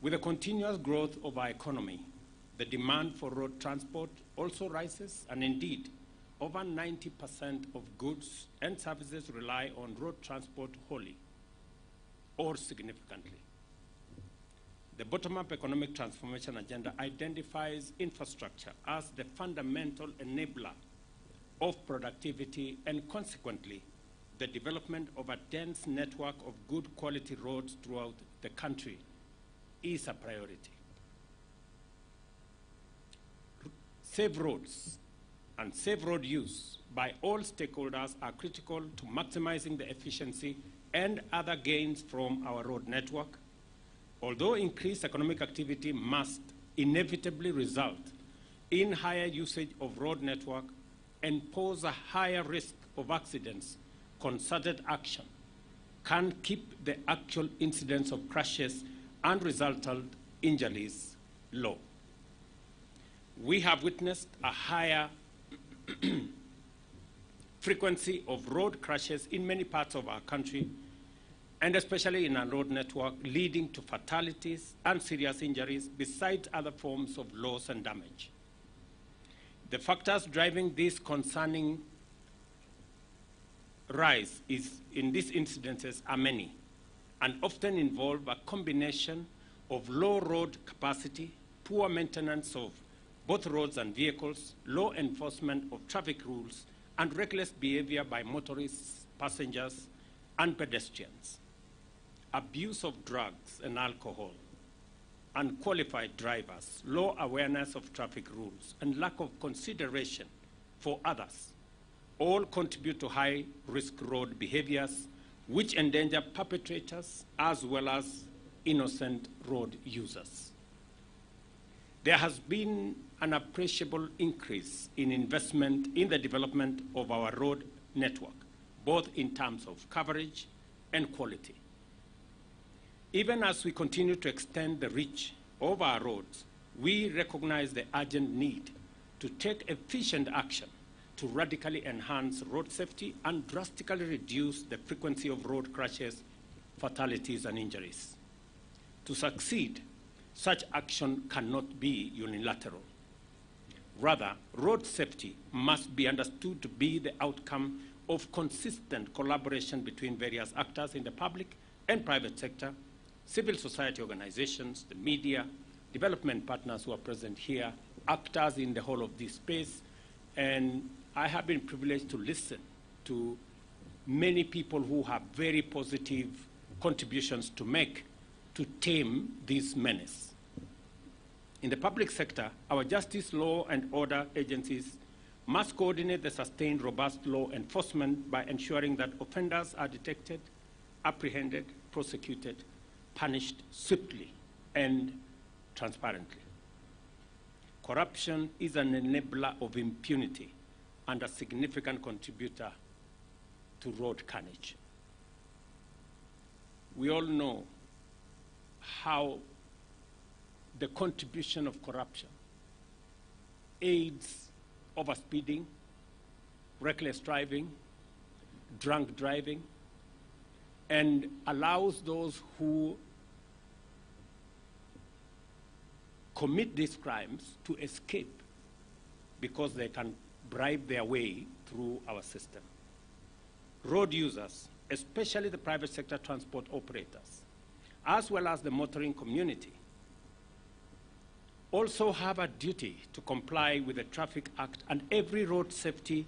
With the continuous growth of our economy, the demand for road transport also rises, and indeed, over 90% of goods and services rely on road transport wholly or significantly. The bottom-up economic transformation agenda identifies infrastructure as the fundamental enabler of productivity and consequently the development of a dense network of good quality roads throughout the country is a priority. Safe roads and safe road use by all stakeholders are critical to maximizing the efficiency and other gains from our road network. Although increased economic activity must inevitably result in higher usage of road network and pose a higher risk of accidents, concerted action can keep the actual incidence of crashes and resultant injuries low. We have witnessed a higher frequency of road crashes in many parts of our country, and especially in our road network, leading to fatalities and serious injuries, besides other forms of loss and damage. The factors driving this concerning rise in these incidences are many, and often involve a combination of low road capacity, poor maintenance of both roads and vehicles, low enforcement of traffic rules, and reckless behavior by motorists, passengers, and pedestrians. Abuse of drugs and alcohol, unqualified drivers, low awareness of traffic rules, and lack of consideration for others all contribute to high-risk road behaviors which endanger perpetrators as well as innocent road users. There has been an appreciable increase in investment in the development of our road network, both in terms of coverage and quality. Even as we continue to extend the reach of our roads, we recognize the urgent need to take efficient action to radically enhance road safety and drastically reduce the frequency of road crashes, fatalities, and injuries. To succeed, such action cannot be unilateral. Rather, road safety must be understood to be the outcome of consistent collaboration between various actors in the public and private sector, civil society organizations, the media, development partners who are present here, actors in the whole of this space, and I have been privileged to listen to many people who have very positive contributions to make to tame this menace. In the public sector, our justice, law, and order agencies must coordinate the sustained, robust law enforcement by ensuring that offenders are detected, apprehended, prosecuted, punished swiftly and transparently. Corruption is an enabler of impunity and a significant contributor to road carnage. We all know how the contribution of corruption aids overspeeding, reckless driving, drunk driving, and allows those who commit these crimes to escape because they can bribe their way through our system. Road users, especially the private sector transport operators, as well as the motoring community, also have a duty to comply with the Traffic Act and every road safety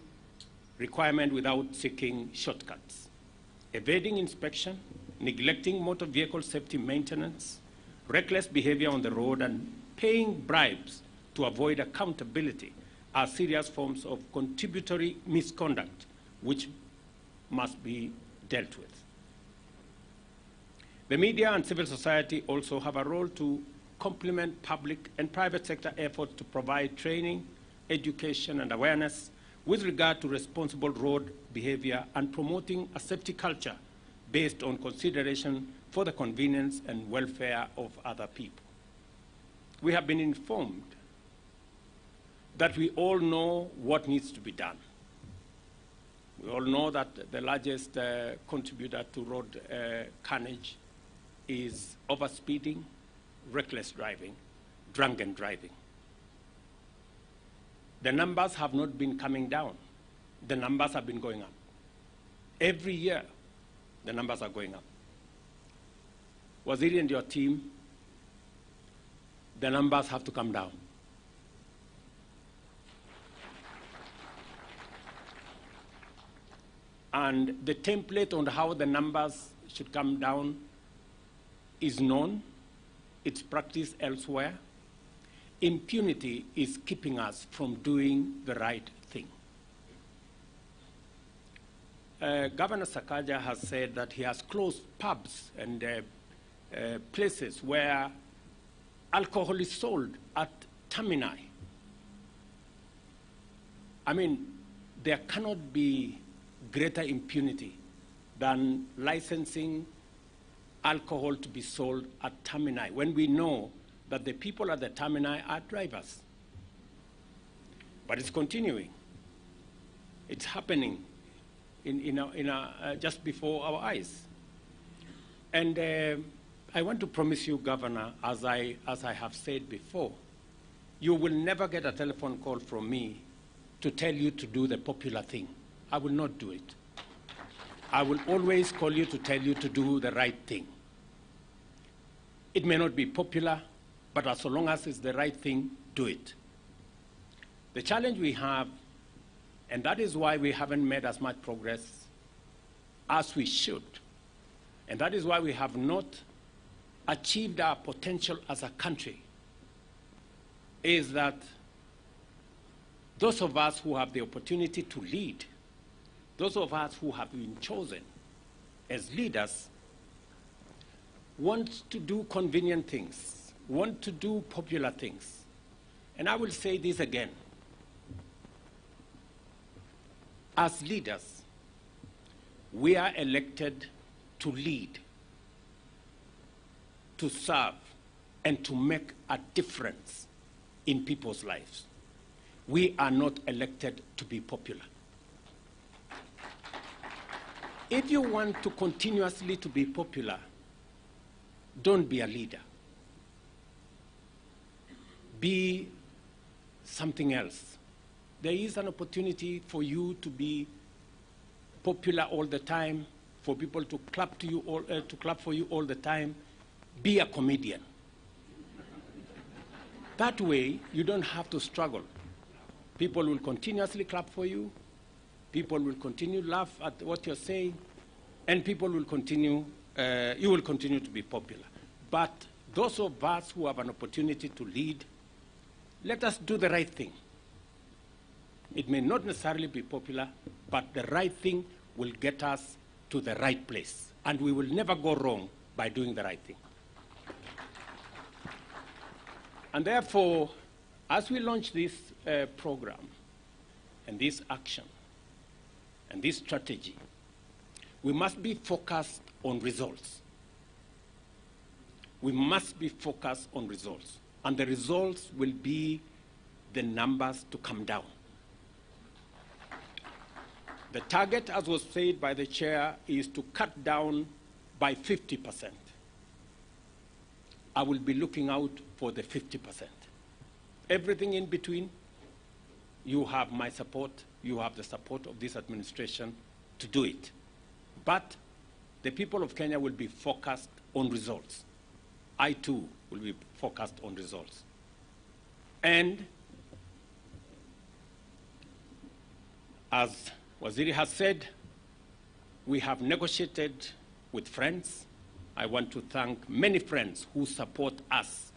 requirement without seeking shortcuts. Evading inspection, neglecting motor vehicle safety maintenance, reckless behavior on the road, and paying bribes to avoid accountability are serious forms of contributory misconduct which must be dealt with. The media and civil society also have a role to complement public and private sector efforts to provide training, education, and awareness with regard to responsible road behavior and promoting a safety culture based on consideration for the convenience and welfare of other people. We have been informed that we all know what needs to be done. We all know that the largest contributor to road carnage is overspeeding, reckless driving, drunken driving. The numbers have not been coming down. The numbers have been going up. Every year, the numbers are going up. Waziri and your team, the numbers have to come down. and the template on how the numbers should come down is known. It's practiced elsewhere. Impunity is keeping us from doing the right thing. Governor Sakaja has said that he has closed pubs and places where alcohol is sold at termini. I mean, there cannot be greater impunity than licensing alcohol to be sold at termini when we know that the people at the termini are drivers. But it's continuing. It's happening just before our eyes. And I want to promise you, Governor, as I have said before, you will never get a telephone call from me to tell you to do the popular thing. I will not do it. I will always call you to tell you to do the right thing. It may not be popular, but as long as it's the right thing, do it. The challenge we have, and that is why we haven't made as much progress as we should, and that is why we have not achieved our potential as a country, is that those of us who have the opportunity to lead, those of us who have been chosen as leaders, want to do convenient things, want to do popular things. And I will say this again. As leaders, we are elected to lead, to serve, and to make a difference in people's lives. We are not elected to be popular. If you want to continuously to be popular, don't be a leader. Be something else. There is an opportunity for you to be popular all the time, for people to clap to you to clap for you all the time. Be a comedian. That way, you don't have to struggle. People will continuously clap for you. People will continue to laugh at what you're saying, and people will continue. You will continue to be popular. But those of us who have an opportunity to lead, let us do the right thing. It may not necessarily be popular, but the right thing will get us to the right place. And we will never go wrong by doing the right thing. And therefore, as we launch this program and this action and this strategy, we must be focused on results. We must be focused on results. And the results will be the numbers to come down. The target, as was said by the chair, is to cut down by 50%. I will be looking out for the 50%. Everything in between, you have my support, you have the support of this administration to do it. But the people of Kenya will be focused on results. I too will be focused on results. And as Waziri has said, we have negotiated with friends. I want to thank many friends who support us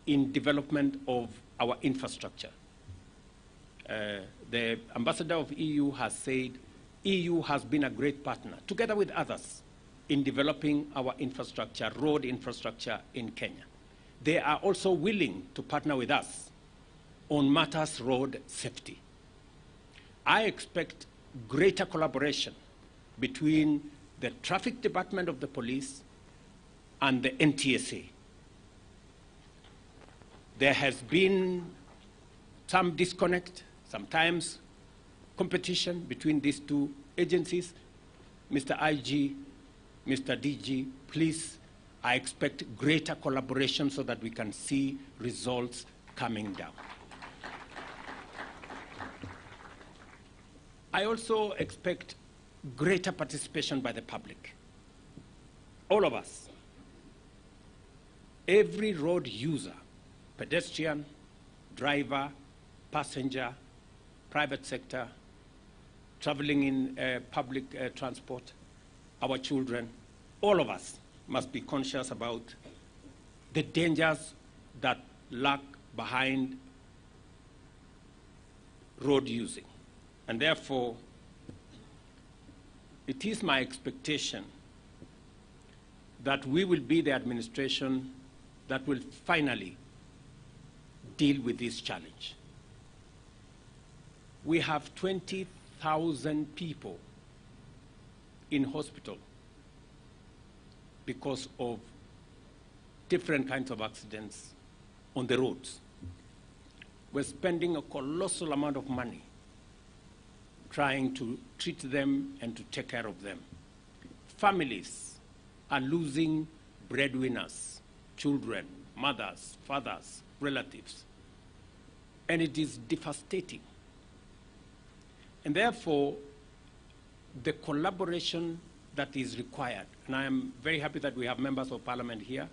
in development of our infrastructure. The ambassador of EU has said EU has been a great partner, together with others, in developing our infrastructure, road infrastructure in Kenya. They are also willing to partner with us on matters road safety. I expect greater collaboration between the traffic department of the police and the NTSA. There has been some disconnect, sometimes competition between these two agencies. Mr. IG, Mr. DG, please, I expect greater collaboration so that we can see results coming down. I also expect greater participation by the public. All of us. Every road user, pedestrian, driver, passenger, private sector, traveling in public transport, our children, all of us must be conscious about the dangers that lurk behind road using. And therefore, it is my expectation that we will be the administration that will finally deal with this challenge. We have 20,000 people in hospital because of different kinds of accidents on the roads. We're spending a colossal amount of money trying to treat them and to take care of them. Families are losing breadwinners, children, mothers, fathers, relatives, and it is devastating. And therefore, the collaboration that is required, and I am very happy that we have members of parliament here.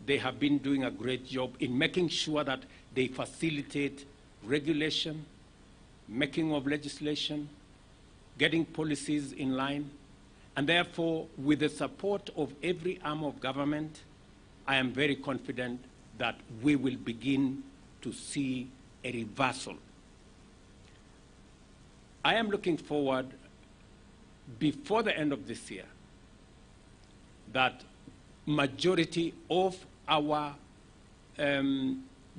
They have been doing a great job in making sure that they facilitate regulation, making of legislation, getting policies in line, and therefore, with the support of every arm of government, I am very confident that we will begin to see a reversal. I am looking forward, before the end of this year, that majority of our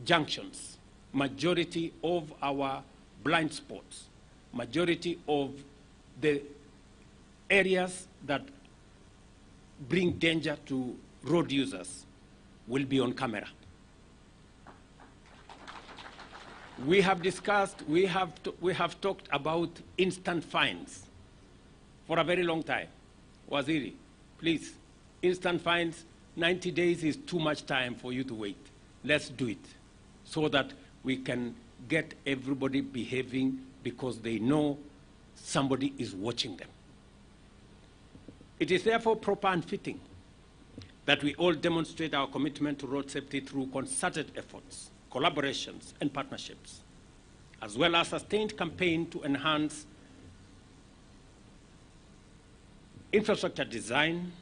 junctions, majority of our blind spots, majority of the areas that bring danger to road users will be on camera. We have discussed, we have talked about instant fines for a very long time. Waziri, please, instant fines, 90 days is too much time for you to wait. Let's do it so that we can get everybody behaving because they know somebody is watching them. It is therefore proper and fitting that we all demonstrate our commitment to road safety through concerted efforts, collaborations, and partnerships, as well as a sustained campaign to enhance infrastructure design,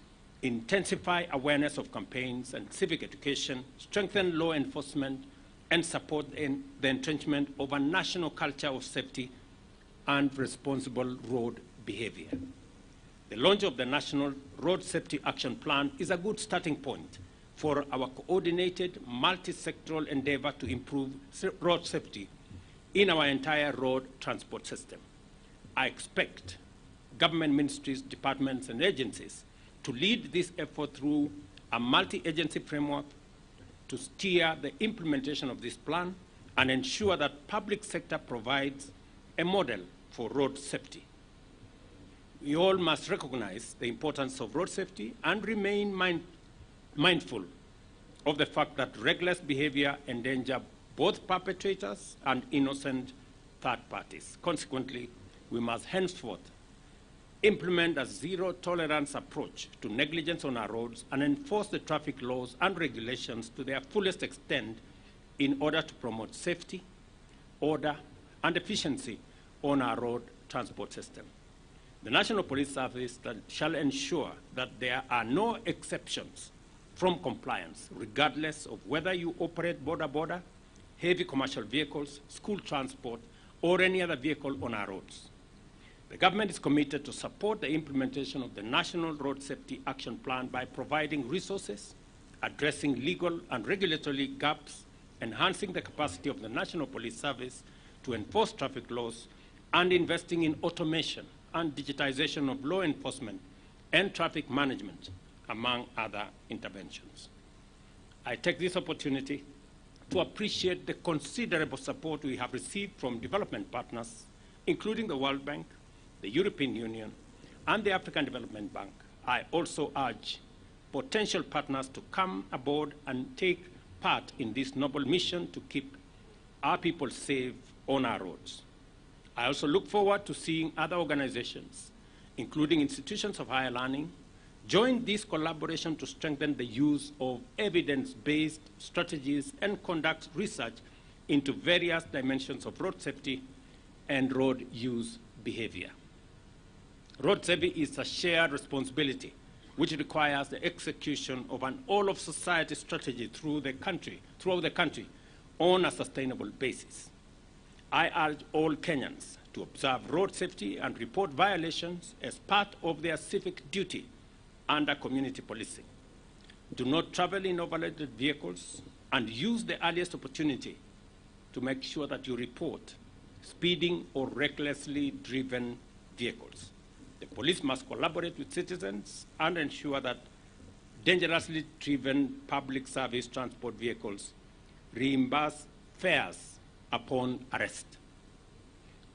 intensify awareness of campaigns and civic education, strengthen law enforcement, and support in the entrenchment of a national culture of safety and responsible road behavior. The launch of the National Road Safety Action Plan is a good starting point for our coordinated multi-sectoral endeavor to improve road safety in our entire road transport system. I expect government ministries, departments, and agencies to lead this effort through a multi-agency framework to steer the implementation of this plan and ensure that public sector provides a model for road safety. We all must recognize the importance of road safety and remain mindful of the fact that reckless behavior endangers both perpetrators and innocent third parties. Consequently, we must henceforth implement a zero-tolerance approach to negligence on our roads and enforce the traffic laws and regulations to their fullest extent in order to promote safety, order, and efficiency on our road transport system. The National Police Service shall ensure that there are no exceptions from compliance, regardless of whether you operate border-border, heavy commercial vehicles, school transport, or any other vehicle on our roads. The government is committed to support the implementation of the National Road Safety Action Plan by providing resources, addressing legal and regulatory gaps, enhancing the capacity of the National Police Service to enforce traffic laws, and investing in automation and digitization of law enforcement and traffic management, among other interventions. I take this opportunity to appreciate the considerable support we have received from development partners, including the World Bank, the European Union, and the African Development Bank. I also urge potential partners to come aboard and take part in this noble mission to keep our people safe on our roads. I also look forward to seeing other organizations, including institutions of higher learning, join this collaboration to strengthen the use of evidence-based strategies and conduct research into various dimensions of road safety and road use behavior. Road safety is a shared responsibility which requires the execution of an all-of-society strategy throughout the country on a sustainable basis. I urge all Kenyans to observe road safety and report violations as part of their civic duty under community policing. Do not travel in overloaded vehicles and use the earliest opportunity to make sure that you report speeding or recklessly driven vehicles. The police must collaborate with citizens and ensure that dangerously driven public service transport vehicles reimburse fares upon arrest.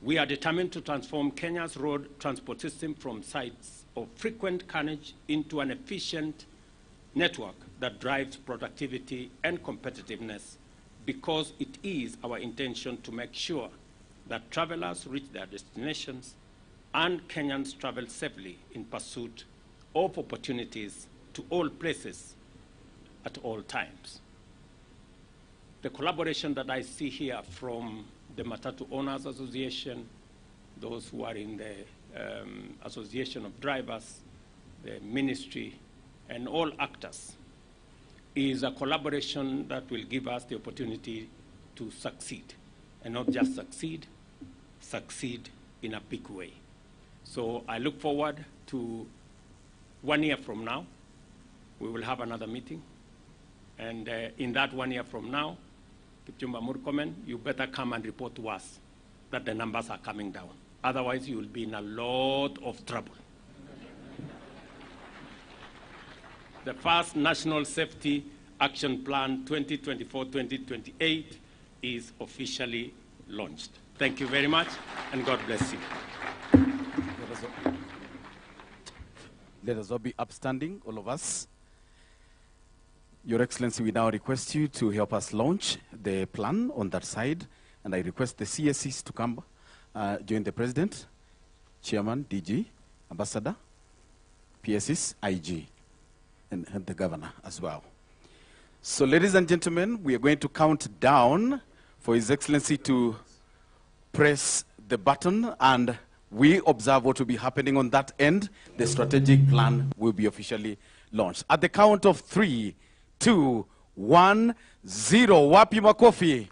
We are determined to transform Kenya's road transport system from sites of frequent carnage into an efficient network that drives productivity and competitiveness, because it is our intention to make sure that travelers reach their destinations and Kenyans travel safely in pursuit of opportunities to all places at all times. The collaboration that I see here from the Matatu Owners Association, those who are in the Association of Drivers, the ministry, and all actors, is a collaboration that will give us the opportunity to succeed, and not just succeed in a big way. So I look forward to 1 year from now, we will have another meeting. And in that 1 year from now, Kipchumba Murkomen, you better come and report to us that the numbers are coming down. Otherwise, you will be in a lot of trouble. The first National Safety Action Plan 2024-2028 is officially launched. Thank you very much, and God bless you. Let us all be upstanding, all of us. Your Excellency, we now request you to help us launch the plan on that side, and I request the CSCs to come join the President, Chairman, DG, Ambassador, PSs, IG, and the Governor as well. So, ladies and gentlemen, we are going to count down for His Excellency to press the button, and we observe what will be happening on that end. The strategic plan will be officially launched. At the count of 3, 2, 1, 0. Wapi makofi.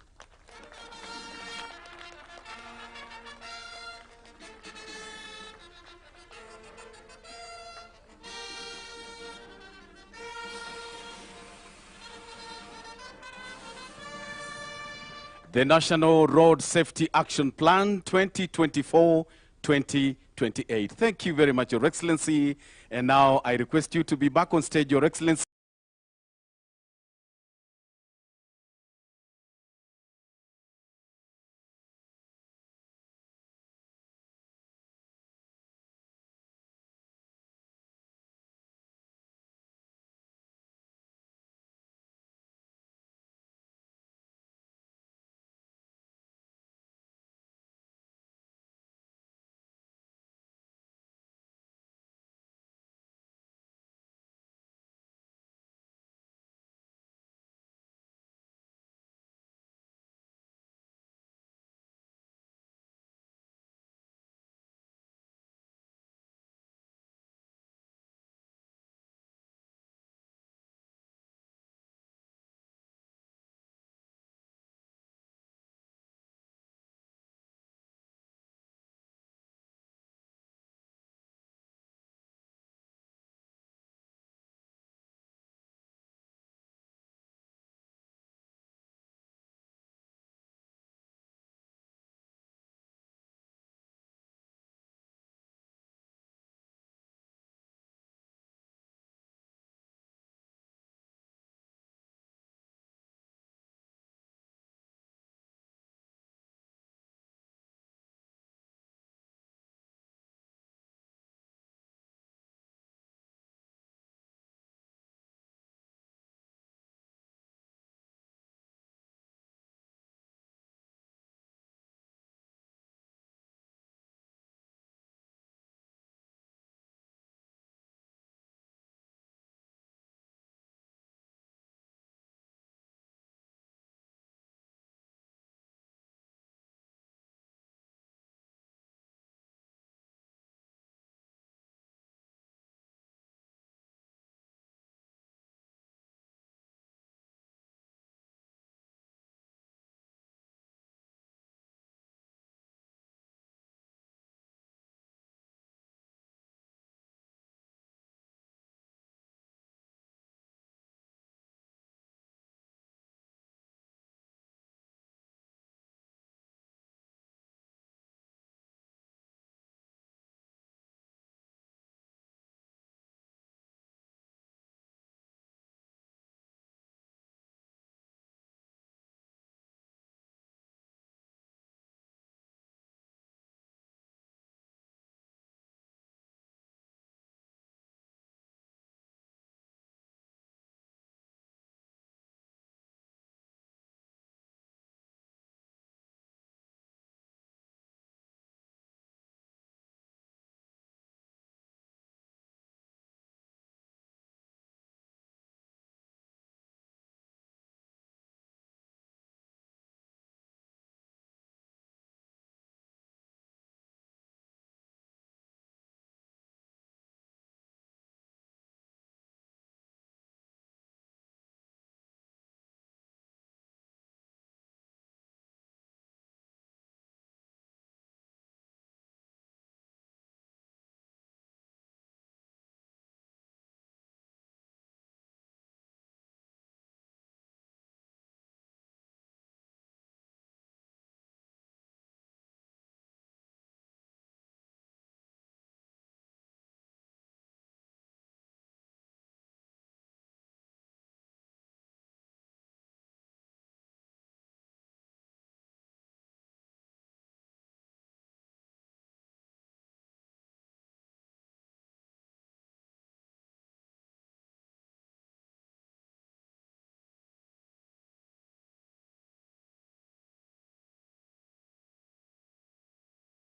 The National Road Safety Action Plan 2024-2028. Thank you very much, Your Excellency. And now I request you to be back on stage, Your Excellency.